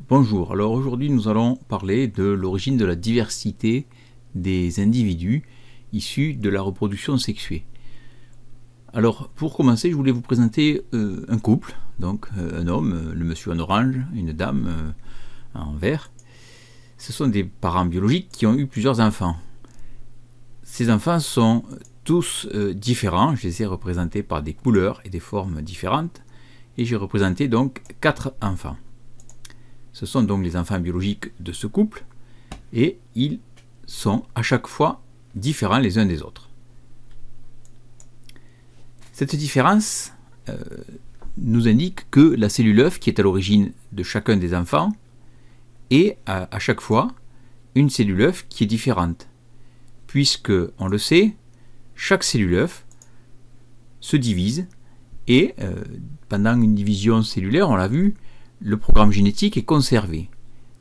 Bonjour, alors aujourd'hui nous allons parler de l'origine de la diversité des individus issus de la reproduction sexuée. Alors pour commencer, je voulais vous présenter un couple, donc un homme, le monsieur en orange, une dame en vert. Ce sont des parents biologiques qui ont eu plusieurs enfants. Ces enfants sont tous différents, je les ai représentés par des couleurs et des formes différentes, et j'ai représenté donc 4 enfants. Ce sont donc les enfants biologiques de ce couple et ils sont à chaque fois différents les uns des autres. Cette différence nous indique que la cellule œuf qui est à l'origine de chacun des enfants est à chaque fois une cellule œuf qui est différente, puisque, on le sait, chaque cellule œuf se divise et pendant une division cellulaire, on l'a vu, le programme génétique est conservé,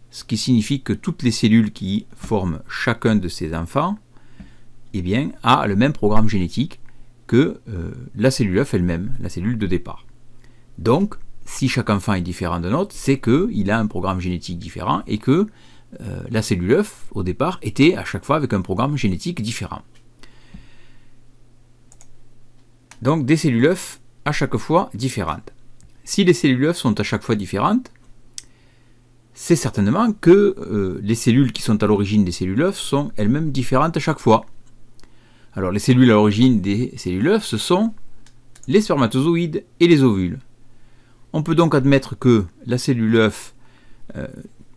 ce qui signifie que toutes les cellules qui forment chacun de ces enfants a le même programme génétique que la cellule œuf elle-même, la cellule de départ. Donc, si chaque enfant est différent d'un autre, c'est qu'il a un programme génétique différent et que la cellule œuf, au départ, était à chaque fois avec un programme génétique différent. Donc, des cellules œufs à chaque fois différentes. Si les cellules œufs sont à chaque fois différentes, c'est certainement que les cellules qui sont à l'origine des cellules œufs sont elles-mêmes différentes à chaque fois. Alors les cellules à l'origine des cellules œufs, ce sont les spermatozoïdes et les ovules. On peut donc admettre que la cellule œuf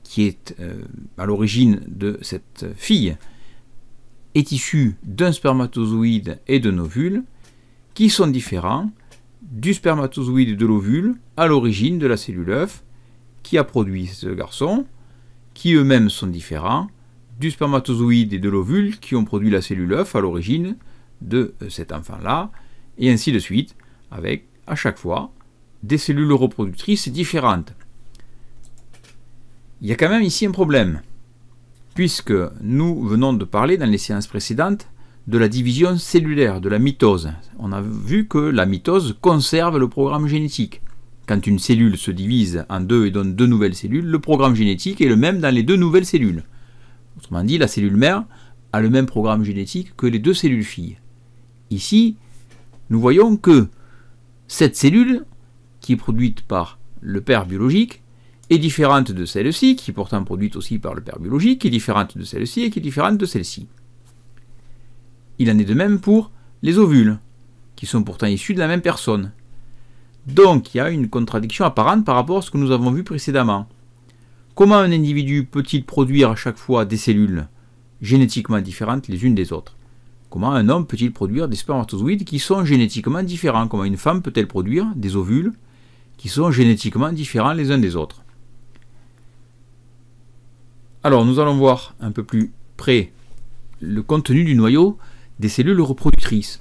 qui est à l'origine de cette fille est issue d'un spermatozoïde et d'un ovule qui sont différents du spermatozoïde et de l'ovule à l'origine de la cellule œuf qui a produit ce garçon, qui eux-mêmes sont différents du spermatozoïde et de l'ovule qui ont produit la cellule œuf à l'origine de cet enfant-là, et ainsi de suite, avec à chaque fois des cellules reproductrices différentes. Il y a quand même ici un problème, puisque nous venons de parler dans les séances précédentes de la division cellulaire, de la mitose. On a vu que la mitose conserve le programme génétique. Quand une cellule se divise en deux et donne deux nouvelles cellules, le programme génétique est le même dans les deux nouvelles cellules. Autrement dit, la cellule mère a le même programme génétique que les deux cellules filles. Ici, nous voyons que cette cellule, qui est produite par le père biologique, est différente de celle-ci, qui est pourtant produite aussi par le père biologique, qui est différente de celle-ci et qui est différente de celle-ci. Il en est de même pour les ovules, qui sont pourtant issus de la même personne. Donc, il y a une contradiction apparente par rapport à ce que nous avons vu précédemment. Comment un individu peut-il produire à chaque fois des cellules génétiquement différentes les unes des autres? Comment un homme peut-il produire des spermatozoïdes qui sont génétiquement différents? Comment une femme peut-elle produire des ovules qui sont génétiquement différents les uns des autres? Alors, nous allons voir un peu plus près le contenu du noyau des cellules reproductrices.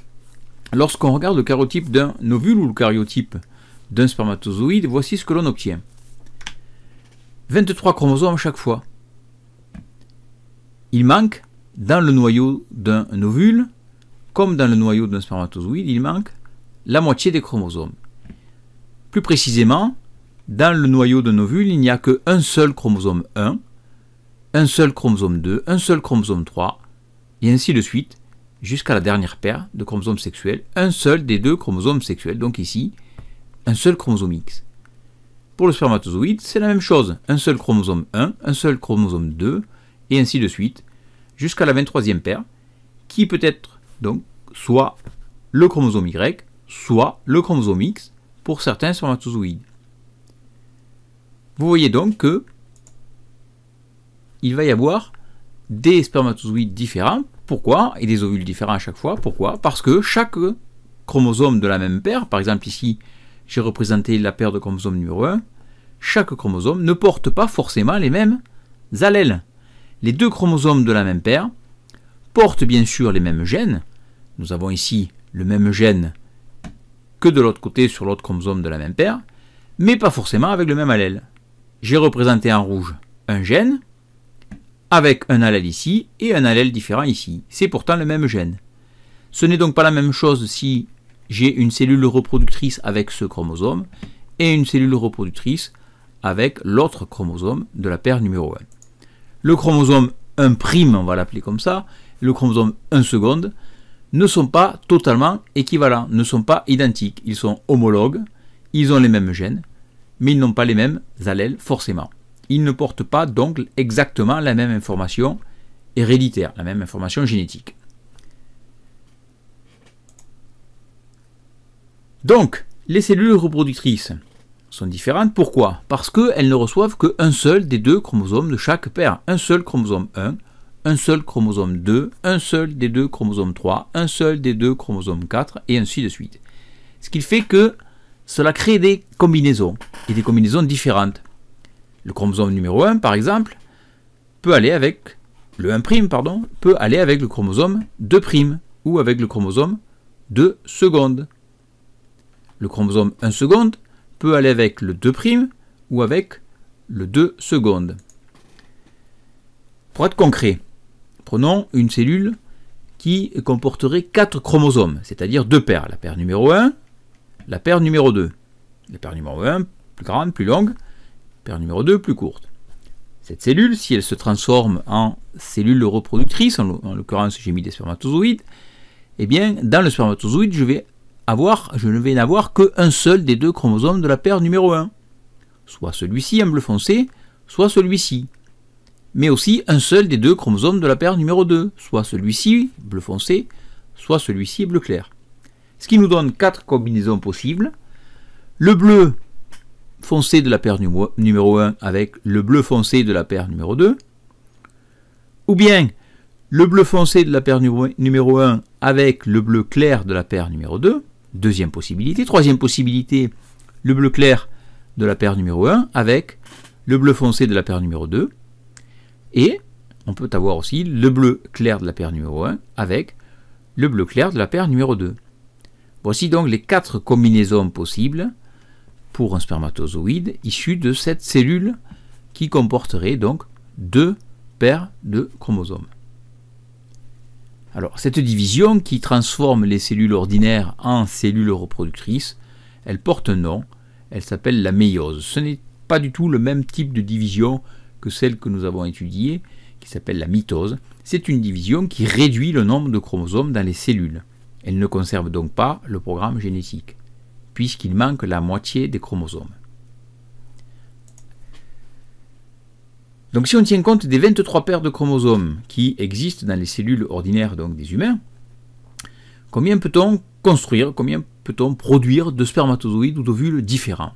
Lorsqu'on regarde le karyotype d'un ovule ou le karyotype d'un spermatozoïde, voici ce que l'on obtient. 23 chromosomes chaque fois. Il manque dans le noyau d'un ovule, comme dans le noyau d'un spermatozoïde, il manque la moitié des chromosomes. Plus précisément, dans le noyau d'un ovule, il n'y a qu'un seul chromosome 1, un seul chromosome 2, un seul chromosome 3, et ainsi de suite, jusqu'à la dernière paire de chromosomes sexuels, un seul des deux chromosomes sexuels, donc ici, un seul chromosome X. Pour le spermatozoïde, c'est la même chose, un seul chromosome 1, un seul chromosome 2, et ainsi de suite, jusqu'à la 23e paire, qui peut être donc soit le chromosome Y, soit le chromosome X, pour certains spermatozoïdes. Vous voyez donc que il va y avoir des spermatozoïdes différents. Pourquoi? Et des ovules différents à chaque fois. Pourquoi? Parce que chaque chromosome de la même paire, par exemple ici, j'ai représenté la paire de chromosomes numéro 1, chaque chromosome ne porte pas forcément les mêmes allèles. Les deux chromosomes de la même paire portent bien sûr les mêmes gènes. Nous avons ici le même gène que de l'autre côté sur l'autre chromosome de la même paire, mais pas forcément avec le même allèle. J'ai représenté en rouge un gène, avec un allèle ici et un allèle différent ici. C'est pourtant le même gène. Ce n'est donc pas la même chose si j'ai une cellule reproductrice avec ce chromosome et une cellule reproductrice avec l'autre chromosome de la paire numéro 1. Le chromosome 1', on va l'appeler comme ça, et le chromosome 1 seconde ne sont pas totalement équivalents, ne sont pas identiques. Ils sont homologues, ils ont les mêmes gènes, mais ils n'ont pas les mêmes allèles forcément. Ils ne portent pas donc exactement la même information héréditaire, la même information génétique. Donc, les cellules reproductrices sont différentes. Pourquoi? Parce qu'elles ne reçoivent qu'un seul des deux chromosomes de chaque paire. Un seul chromosome 1, un seul chromosome 2, un seul des deux chromosomes 3, un seul des deux chromosomes 4, et ainsi de suite. Ce qui fait que cela crée des combinaisons, et des combinaisons différentes. Le chromosome numéro 1, par exemple, peut aller avec le 1', peut aller avec le chromosome 2', ou avec le chromosome 2 secondes. Le chromosome 1 seconde peut aller avec le 2', ou avec le 2 secondes. Pour être concret, prenons une cellule qui comporterait 4 chromosomes, c'est-à-dire 2 paires. La paire numéro 1, la paire numéro 2. La paire numéro 1, plus grande, plus longue. La paire numéro 2, plus courte. Cette cellule, si elle se transforme en cellule reproductrice, en l'occurrence j'ai mis des spermatozoïdes, eh bien, dans le spermatozoïde, je ne vais n'avoir qu'un seul des deux chromosomes de la paire numéro 1. Soit celui-ci en bleu foncé, soit celui-ci. Mais aussi un seul des deux chromosomes de la paire numéro 2, soit celui-ci, bleu foncé, soit celui-ci, bleu clair. Ce qui nous donne 4 combinaisons possibles. Le bleu foncé de la paire numéro 1 avec le bleu foncé de la paire numéro 2, ou bien le bleu foncé de la paire numéro 1 avec le bleu clair de la paire numéro 2, deuxième possibilité. Troisième possibilité, le bleu clair de la paire numéro 1 avec le bleu foncé de la paire numéro 2, et on peut avoir aussi le bleu clair de la paire numéro 1 avec le bleu clair de la paire numéro 2. Voici donc les 4 combinaisons possibles pour un spermatozoïde issu de cette cellule qui comporterait donc 2 paires de chromosomes. Alors, cette division qui transforme les cellules ordinaires en cellules reproductrices, elle porte un nom, elle s'appelle la méiose. Ce n'est pas du tout le même type de division que celle que nous avons étudiée, qui s'appelle la mitose. C'est une division qui réduit le nombre de chromosomes dans les cellules. Elle ne conserve donc pas le programme génétique, puisqu'il manque la moitié des chromosomes. Donc si on tient compte des 23 paires de chromosomes qui existent dans les cellules ordinaires donc des humains, combien peut-on construire, combien peut-on produire de spermatozoïdes ou d'ovules différents?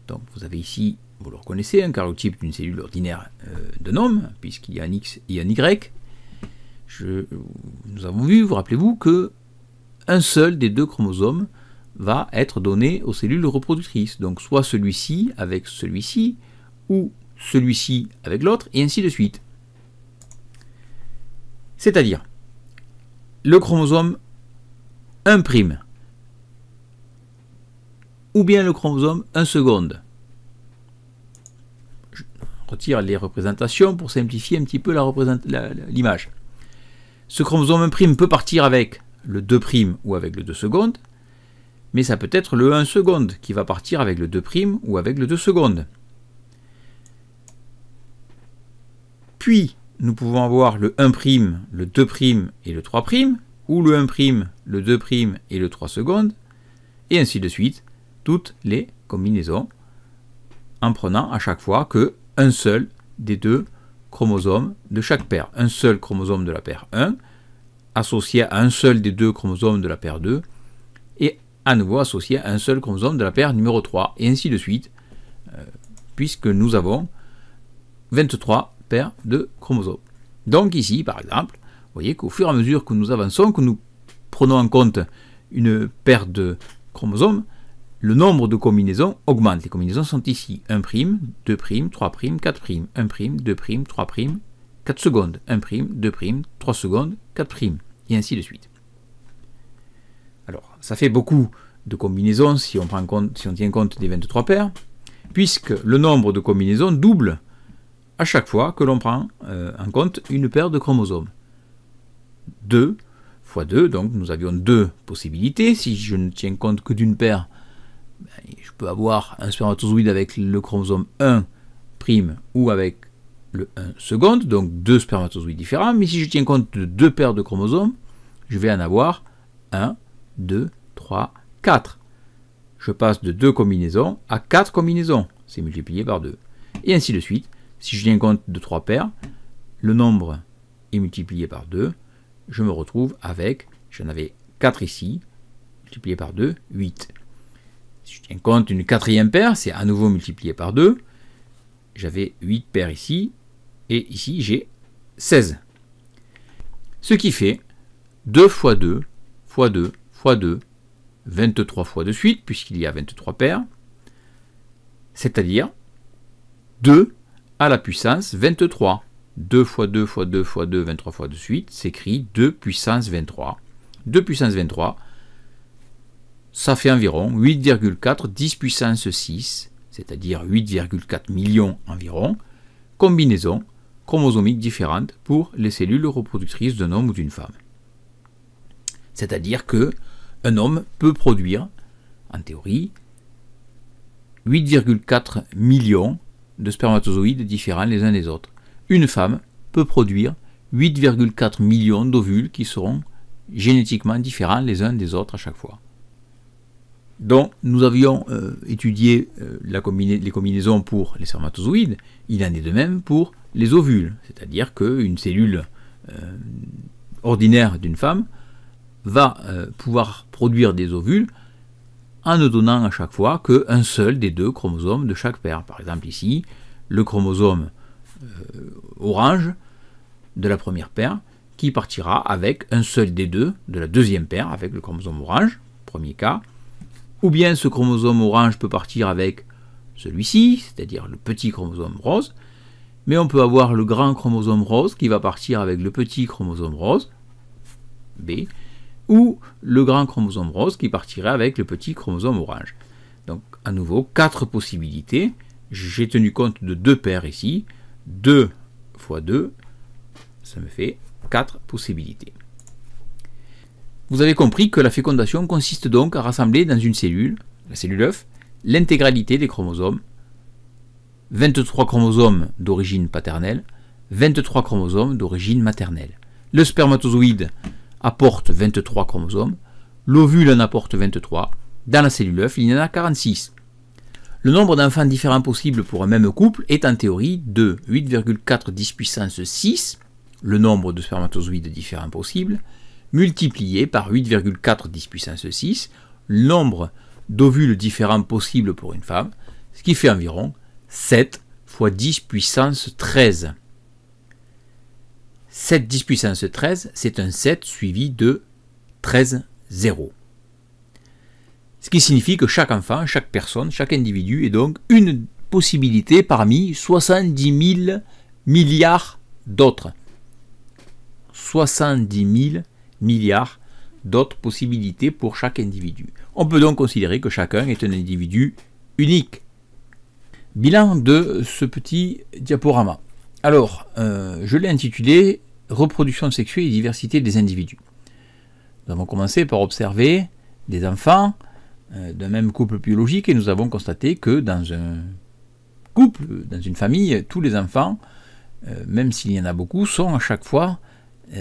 Donc vous avez ici, vous le reconnaissez, un karyotype d'une cellule ordinaire d'un homme, puisqu'il y a un X et un Y. Nous avons vu, vous rappelez-vous, que un seul des deux chromosomes va être donné aux cellules reproductrices. Donc soit celui-ci avec celui-ci, ou celui-ci avec l'autre, et ainsi de suite. C'est-à-dire, le chromosome 1', ou bien le chromosome 1 seconde. Je retire les représentations pour simplifier un petit peu l'image. Ce chromosome 1' peut partir avec le 2' ou avec le 2 secondes, mais ça peut être le 1 seconde qui va partir avec le 2' ou avec le 2 secondes. Puis, nous pouvons avoir le 1', le 2' et le 3', ou le 1', le 2' et le 3 secondes, et ainsi de suite, toutes les combinaisons, en prenant à chaque fois qu'un seul des deux chromosomes de chaque paire. Un seul chromosome de la paire 1, associé à un seul des deux chromosomes de la paire 2, et à nouveau associé à un seul chromosome de la paire numéro 3, et ainsi de suite, puisque nous avons 23 paires de chromosomes. Donc ici, par exemple, vous voyez qu'au fur et à mesure que nous avançons, que nous prenons en compte une paire de chromosomes, le nombre de combinaisons augmente. Les combinaisons sont ici 1', 2', 3', 4', 1', 2', 3', 4 secondes, 1', 2', 3 secondes, 4', et ainsi de suite. Alors, ça fait beaucoup de combinaisons si on tient compte des 23 paires, puisque le nombre de combinaisons double à chaque fois que l'on prend en compte une paire de chromosomes. 2 fois 2, donc nous avions 2 possibilités. Si je ne tiens compte que d'une paire, je peux avoir un spermatozoïde avec le chromosome 1' ou avec le 1 seconde, donc deux spermatozoïdes différents, mais si je tiens compte de deux paires de chromosomes, je vais en avoir 1, 2, 3, 4. Je passe de 2 combinaisons à 4 combinaisons, c'est multiplié par 2. Et ainsi de suite, si je tiens compte de 3 paires, le nombre est multiplié par 2, je me retrouve avec, j'en avais 4 ici, multiplié par 2, 8. Si je tiens compte d'une quatrième paire, c'est à nouveau multiplié par 2, j'avais 8 paires ici, et ici j'ai 16. Ce qui fait 2 fois 2 fois 2 fois 2, 23 fois de suite, puisqu'il y a 23 paires, c'est-à-dire 2 à la puissance 23. 2 fois 2 fois 2 fois 2, 23 fois de suite, s'écrit 2 puissance 23. 2 puissance 23, ça fait environ 8,4 10 puissance 6, c'est-à-dire 8,4 millions environ, combinaisons chromosomiques différentes pour les cellules reproductrices d'un homme ou d'une femme. C'est-à-dire que un homme peut produire, en théorie, 8,4 millions de spermatozoïdes différents les uns des autres. Une femme peut produire 8,4 millions d'ovules qui seront génétiquement différents les uns des autres à chaque fois. Donc, nous avions étudié les combinaisons pour les spermatozoïdes, il en est de même pour les ovules, c'est-à-dire qu'une cellule ordinaire d'une femme va pouvoir produire des ovules en ne donnant à chaque fois qu'un seul des deux chromosomes de chaque paire. Par exemple ici, le chromosome orange de la première paire qui partira avec un seul des deux de la deuxième paire avec le chromosome orange, premier cas, ou bien ce chromosome orange peut partir avec celui-ci, c'est-à-dire le petit chromosome rose, mais on peut avoir le grand chromosome rose qui va partir avec le petit chromosome rose, B, ou le grand chromosome rose qui partirait avec le petit chromosome orange. Donc à nouveau, 4 possibilités. J'ai tenu compte de 2 paires ici. 2 fois 2, ça me fait 4 possibilités. Vous avez compris que la fécondation consiste donc à rassembler dans une cellule, la cellule œuf, l'intégralité des chromosomes, 23 chromosomes d'origine paternelle, 23 chromosomes d'origine maternelle. Le spermatozoïde apporte 23 chromosomes, l'ovule en apporte 23, dans la cellule œuf, il y en a 46. Le nombre d'enfants différents possibles pour un même couple est en théorie de 8,4 10 puissance 6, le nombre de spermatozoïdes différents possibles, multiplié par 8,4 10 puissance 6, le nombre d'ovules différents possibles pour une femme, ce qui fait environ 7 fois 10 puissance 13. 7 10 puissance 13, c'est un 7 suivi de 13 zéros. Ce qui signifie que chaque enfant, chaque personne, chaque individu est donc une possibilité parmi 70 000 milliards d'autres. 70 000 milliards d'autres possibilités pour chaque individu. On peut donc considérer que chacun est un individu unique. Bilan de ce petit diaporama. Alors, je l'ai intitulé « Reproduction sexuelle et diversité des individus ». Nous avons commencé par observer des enfants d'un même couple biologique et nous avons constaté que dans un couple, dans une famille, tous les enfants, même s'il y en a beaucoup, sont à chaque fois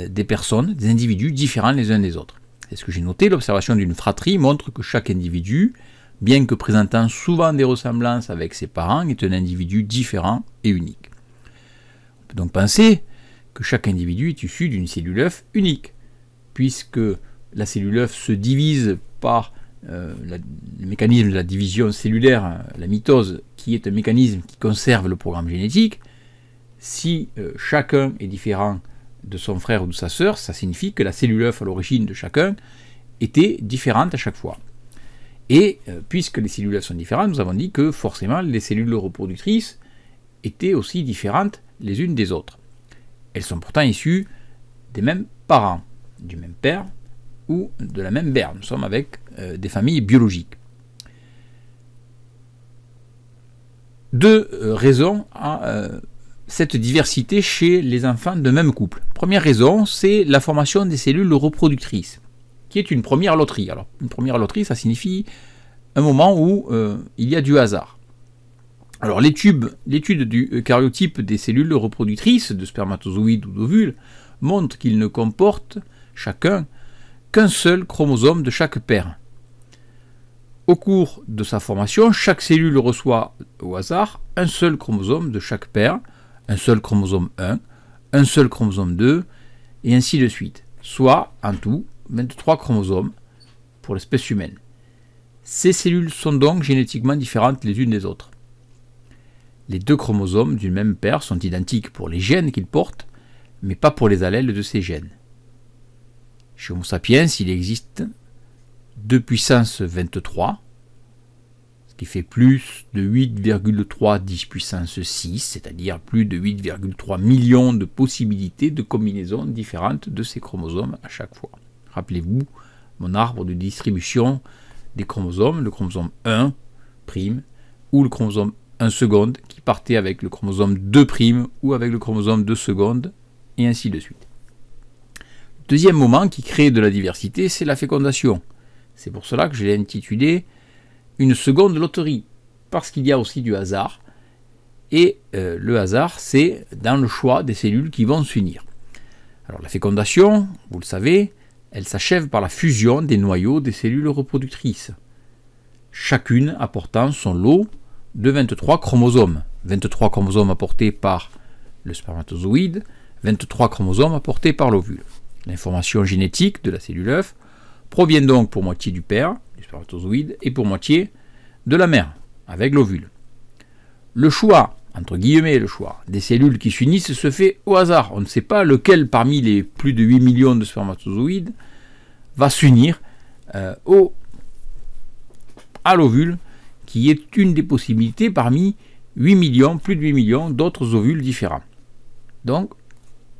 des personnes, des individus différents les uns des autres. C'est ce que j'ai noté, l'observation d'une fratrie montre que chaque individu, bien que présentant souvent des ressemblances avec ses parents, est un individu différent et unique. On peut donc penser que chaque individu est issu d'une cellule œuf unique, puisque la cellule œuf se divise par le mécanisme de la division cellulaire, la mitose, qui est un mécanisme qui conserve le programme génétique. Si chacun est différent de son frère ou de sa sœur, ça signifie que la cellule œuf à l'origine de chacun était différente à chaque fois. Et puisque les cellules œufs sont différentes, nous avons dit que forcément les cellules reproductrices étaient aussi différentes les unes des autres. Elles sont pourtant issues des mêmes parents, du même père ou de la même mère. Nous sommes avec des familles biologiques. Deux raisons à cette diversité chez les enfants d'un même couple. Première raison, c'est la formation des cellules reproductrices, qui est une première loterie. Alors, une première loterie, ça signifie un moment où il y a du hasard. Alors l'étude du karyotype des cellules reproductrices de spermatozoïdes ou d'ovules montre qu'ils ne comportent chacun qu'un seul chromosome de chaque paire. Au cours de sa formation, chaque cellule reçoit au hasard un seul chromosome de chaque paire, un seul chromosome 1, un seul chromosome 2, et ainsi de suite, soit en tout 23 chromosomes pour l'espèce humaine. Ces cellules sont donc génétiquement différentes les unes des autres. Les deux chromosomes d'une même paire sont identiques pour les gènes qu'ils portent, mais pas pour les allèles de ces gènes. Chez Homo sapiens, il existe 2 puissance 23, ce qui fait plus de 8,3 10 puissance 6, c'est-à-dire plus de 8,3 millions de possibilités de combinaisons différentes de ces chromosomes à chaque fois. Rappelez-vous mon arbre de distribution des chromosomes, le chromosome 1' ou le chromosome 1 seconde qui partait avec le chromosome 2' ou avec le chromosome 2 seconde, et ainsi de suite. Le deuxième moment qui crée de la diversité, c'est la fécondation. C'est pour cela que je l'ai intitulé une seconde loterie, parce qu'il y a aussi du hasard, et le hasard, c'est dans le choix des cellules qui vont s'unir. Alors la fécondation, vous le savez, elle s'achève par la fusion des noyaux des cellules reproductrices, chacune apportant son lot de 23 chromosomes. 23 chromosomes apportés par le spermatozoïde, 23 chromosomes apportés par l'ovule. L'information génétique de la cellule œuf provient donc pour moitié du père, du spermatozoïde, et pour moitié de la mère, avec l'ovule. Le choix, entre guillemets le choix, des cellules qui s'unissent se fait au hasard. On ne sait pas lequel parmi les plus de 8 millions de spermatozoïdes va s'unir à l'ovule, qui est une des possibilités parmi 8 millions, plus de 8 millions d'autres ovules différents. Donc,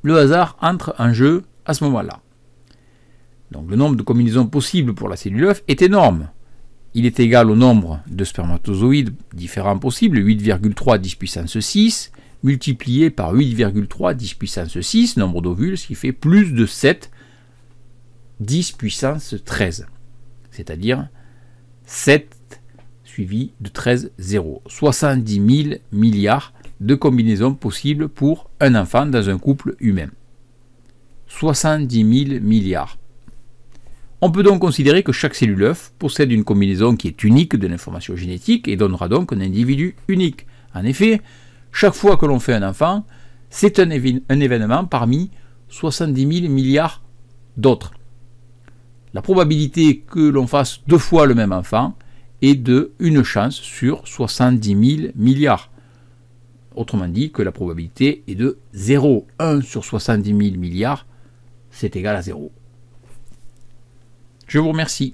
le hasard entre en jeu à ce moment-là. Donc, le nombre de combinaisons possibles pour la cellule œuf est énorme. Il est égal au nombre de spermatozoïdes différents possibles, 8,3 10 puissance 6, multiplié par 8,3 10 puissance 6, nombre d'ovules, ce qui fait plus de 7 10 puissance 13. C'est-à-dire 7 suivi de 13 zéros. 70 000 milliards de combinaisons possibles pour un enfant dans un couple humain. 70 000 milliards. On peut donc considérer que chaque cellule œuf possède une combinaison qui est unique de l'information génétique et donnera donc un individu unique. En effet, chaque fois que l'on fait un enfant, c'est un événement parmi 70 000 milliards d'autres. La probabilité que l'on fasse 2 fois le même enfant est de une chance sur 70 000 milliards. Autrement dit que la probabilité est de 0. 1 sur 70 000 milliards, c'est égal à 0. Je vous remercie.